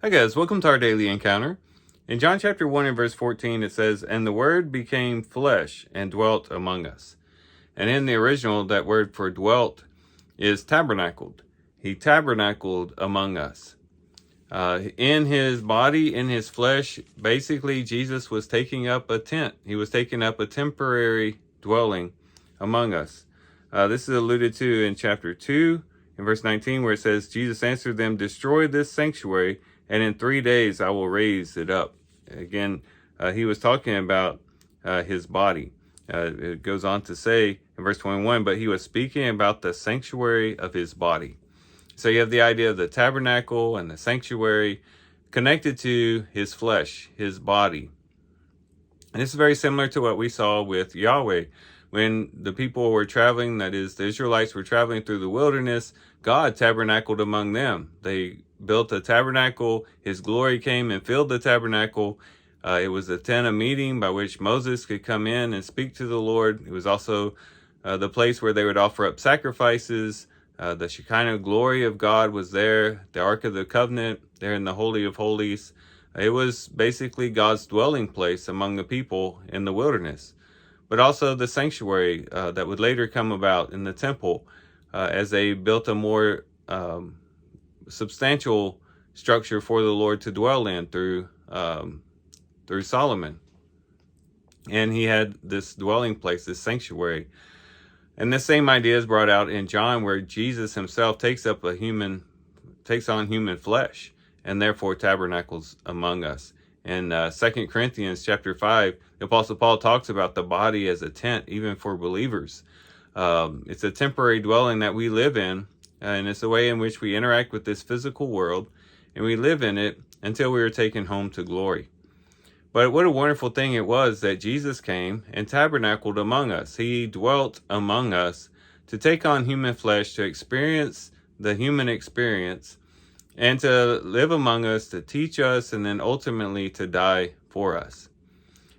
Hi guys, welcome to our daily encounter. In John chapter 1 and verse 14 it says, "And the Word became flesh and dwelt among us." And in the original, that word for dwelt is tabernacled. He tabernacled among us. In his body, in his flesh, basically Jesus was taking up a tent. He was taking up a temporary dwelling among us. This is alluded to in chapter 2 in verse 19 where it says, "Jesus answered them, 'Destroy this sanctuary, and in 3 days I will raise it up.'" Again, he was talking about his body. It goes on to say in verse 21, but he was speaking about the sanctuary of his body. So you have the idea of the tabernacle and the sanctuary connected to his flesh, his body. And this is very similar to what we saw with Yahweh. When the people were traveling, that is, the Israelites were traveling through the wilderness, God tabernacled among them. They built a tabernacle. His glory came and filled the tabernacle. It was a tent of meeting by which Moses could come in and speak to the Lord. It was also the place where they would offer up sacrifices. The Shekinah glory of God was there. The Ark of the Covenant, there in the Holy of Holies. It was basically God's dwelling place among the people in the wilderness. But also the sanctuary that would later come about in the temple as they built a more substantial structure for the Lord to dwell in through Solomon. And he had this dwelling place, this sanctuary. And the same idea is brought out in John, where Jesus himself takes on human flesh and therefore tabernacles among us. In 2 Corinthians chapter 5, the Apostle Paul talks about the body as a tent, even for believers. It's a temporary dwelling that we live in, and it's a way in which we interact with this physical world, and we live in it until we are taken home to glory. But what a wonderful thing it was that Jesus came and tabernacled among us. He dwelt among us to take on human flesh, to experience the human experience, and to live among us, to teach us, and then ultimately to die for us.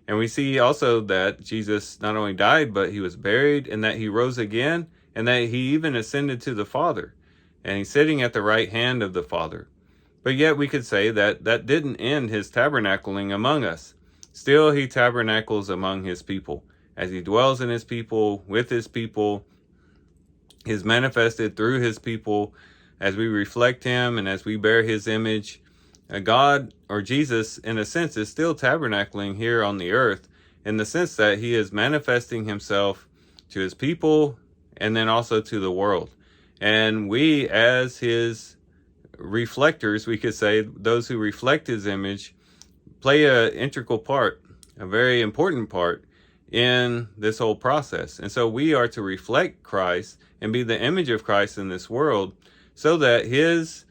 And we see also that Jesus not only died, but he was buried, and that he rose again, and that he even ascended to the Father. And he's sitting at the right hand of the Father. But yet we could say that that didn't end his tabernacling among us. Still, he tabernacles among his people. As he dwells in his people, with his people, he is manifested through his people. As we reflect him and as we bear his image, God, or Jesus, in a sense, is still tabernacling here on the earth, in the sense that he is manifesting himself to his people and then also to the world. And we, as his reflectors, we could say, those who reflect his image, play an integral part, a very important part in this whole process. And so we are to reflect Christ and be the image of Christ in this world, so that his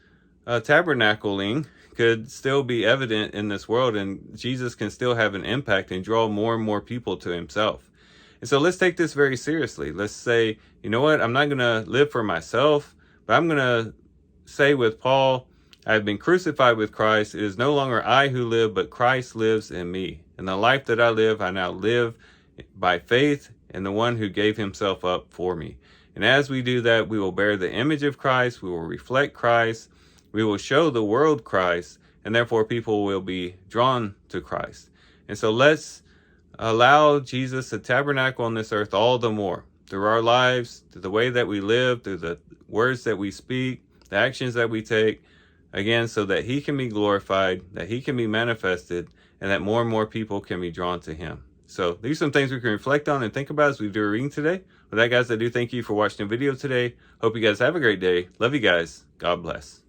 tabernacling could still be evident in this world, and Jesus can still have an impact and draw more and more people to himself. And so let's take this very seriously. Let's say, you know what, I'm not going to live for myself, but I'm going to say with Paul, I have been crucified with Christ. It is no longer I who live, but Christ lives in me. And the life that I live, I now live by faith in the one who gave himself up for me. And as we do that, we will bear the image of Christ. We will reflect Christ. We will show the world Christ, and therefore people will be drawn to Christ. And so let's allow Jesus to tabernacle on this earth all the more, through our lives, through the way that we live, through the words that we speak, the actions that we take, again, so that he can be glorified, that he can be manifested, and that more and more people can be drawn to him. So these are some things we can reflect on and think about as we do a reading today. With that, guys, I do thank you for watching the video today. Hope you guys have a great day. Love you guys. God bless.